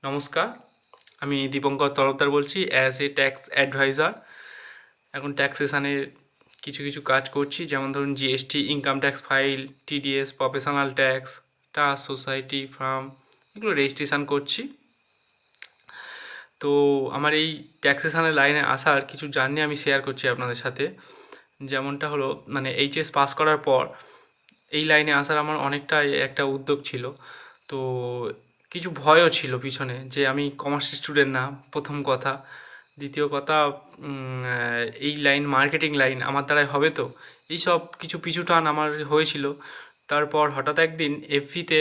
নমস্কার, আমি দীপঙ্কর তরফদার বলছি অ্যাজ এ ট্যাক্স অ্যাডভাইজার। এখন ট্যাক্সেশনের কিছু কাজ করছি, যেমন ধরুন GST, income tax file, TDS, professional tax, trust, society, farm, এগুলো রেজিস্ট্রেশন করছি। তো আমার এই ট্যাক্সেশনের লাইনে আসার কিছু জার্নি আমি শেয়ার করছি আপনাদের সাথে। যেমনটা হলো, মানে এইচএস পাস করার পর এই লাইনে আসার আমার অনেকটাই একটা উদ্যোগ ছিল। তো কিছু ভয়ও ছিল পিছনে, যে আমি কমার্স স্টুডেন্ট না, প্রথম কথা। দ্বিতীয় কথা, এই লাইন মার্কেটিং লাইন আমার দ্বারাই হবে তো, এইসব কিছু পিছুটান আমার হয়েছিল। তারপর হঠাৎ একদিন এফবিতে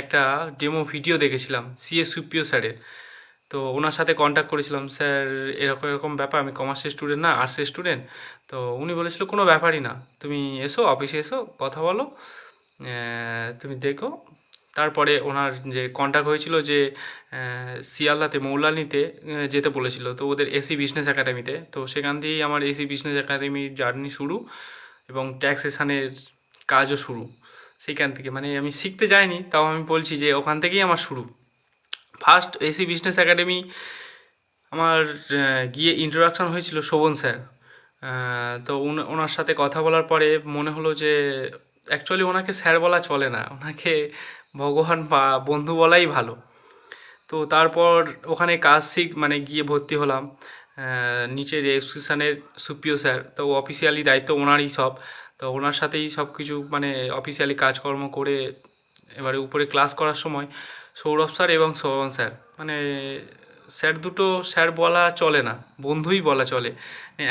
একটা ডেমো ভিডিও দেখেছিলাম সিএ সুপ্রিয় স্যারের। তো ওনার সাথে কন্ট্যাক্ট করেছিলাম, স্যার এরকম এরকম ব্যাপার, আমি কমার্সের স্টুডেন্ট না, আর্টসের স্টুডেন্ট। তো উনি বলেছিল কোনো ব্যাপারই না, তুমি এসো অফিসে, এসো কথা বলো, তুমি দেখো। তারপরে ওনার যে কন্ট্যাক্ট হয়েছিল, যে শিয়ালদাতে মৌলানিতে যেতে বলেছিল, তো ওদের এসি বিজনেস একাডেমিতে। তো সেখান দিয়েই আমার এসি বিজনেস একাডেমির জার্নি শুরু, এবং ট্যাক্সেশনের কাজও শুরু সেইখান থেকে। মানে আমি শিখতে যাইনি, তাও আমি বলছি যে ওখান থেকেই আমার শুরু। ফার্স্ট এসি বিজনেস একাডেমি আমার গিয়ে ইন্ট্রোডাকশান হয়েছিল শোভন স্যার। তো ওনার সাথে কথা বলার পরে মনে হলো যে অ্যাকচুয়ালি ওনাকে স্যার বলা চলে না, ওনাকে ভগবান বা বন্ধু বলাই ভালো। তো তারপর ওখানে কাজ মানে গিয়ে ভর্তি হলাম। নিচে রেজিস্ট্রেশনের সুপ্রিয় স্যার, তো অফিসিয়ালি দায়িত্ব ওনারই সব। তো ওনার সাথেই সব কিছু মানে অফিসিয়ালি কাজকর্ম করে, এবারে উপরে ক্লাস করার সময় সৌরভ স্যার এবং শোভন স্যার, মানে স্যার দুটো স্যার বলা চলে না, বন্ধুই বলা চলে।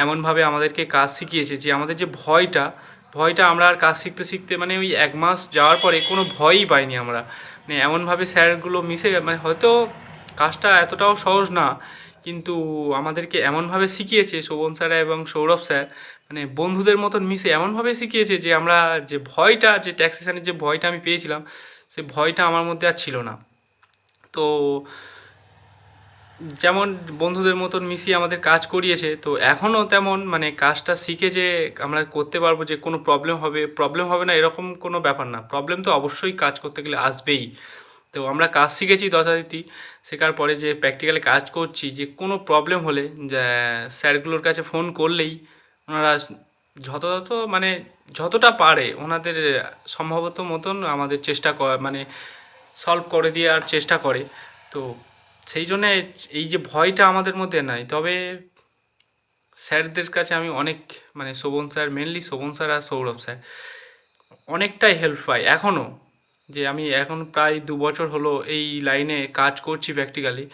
এমনভাবে আমাদেরকে কাজ শিখিয়েছে যে আমাদের যে ভয়টা আমরা আর কাজ শিখতে শিখতে, মানে ওই 1 মাস যাওয়ার পরে কোনো ভয়ই পাইনি আমরা। মানে এমনভাবে স্যারগুলো মিশে, মানে হয়তো কাজটা এতটাও সহজ না, কিন্তু আমাদেরকে এমনভাবে শিখিয়েছে শোভন স্যার এবং সৌরভ স্যার, মানে বন্ধুদের মতন মিশে এমনভাবে শিখিয়েছে যে আমরা যে ভয়টা, যে ট্যাক্সেশনের যে ভয়টা আমি পেয়েছিলাম, সে ভয়টা আমার মধ্যে আর ছিল না। তো যেমন বন্ধুদের মতন মিশিয়ে আমাদের কাজ করিয়েছে, তো এখনও তেমন, মানে কাজটা শিখে যে আমরা করতে পারবো, যে কোনো প্রবলেম হবে না এরকম কোনো ব্যাপার না। প্রবলেম তো অবশ্যই কাজ করতে গেলে আসবেই। তো আমরা কাজ শিখেছি যথারীতি, শেখার পরে যে প্র্যাকটিক্যালি কাজ করছি, যে কোনো প্রবলেম হলে যে স্যারগুলোর কাছে ফোন করলেই ওনারা যথাযথ, মানে যতটা পারে ওনাদের সম্ভবত মতন আমাদের চেষ্টা মানে সলভ করে দেওয়ার চেষ্টা করে। তো সেই জন্যে এই যে ভয়টা আমাদের মধ্যে নাই। তবে স্যারদের কাছে আমি অনেক, মানে Shobhan sir, mainly Shobhan sir আর সৌরভ স্যার, অনেকটাই হেল্প পাই এখনও। যে আমি এখন প্রায় 2 বছর হলো এই লাইনে কাজ করছি প্র্যাকটিক্যালি।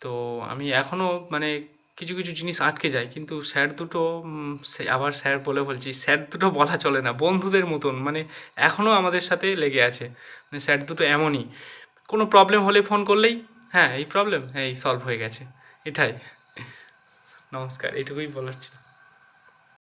তো আমি এখনও মানে কিছু জিনিস আটকে যায়, কিন্তু স্যার দুটো, আবার স্যার বলে বলছি, স্যার দুটো বলা চলে না, বন্ধুদের মতন, মানে এখনও আমাদের সাথে লেগে আছে। মানে স্যার দুটো এমনই, কোনো প্রবলেম হলে ফোন করলেই, হ্যাঁ এই প্রবলেম, হ্যাঁ এই সলভ হয়ে গেছে, এটাই। নমস্কার, এটুকুই বলার ছিল।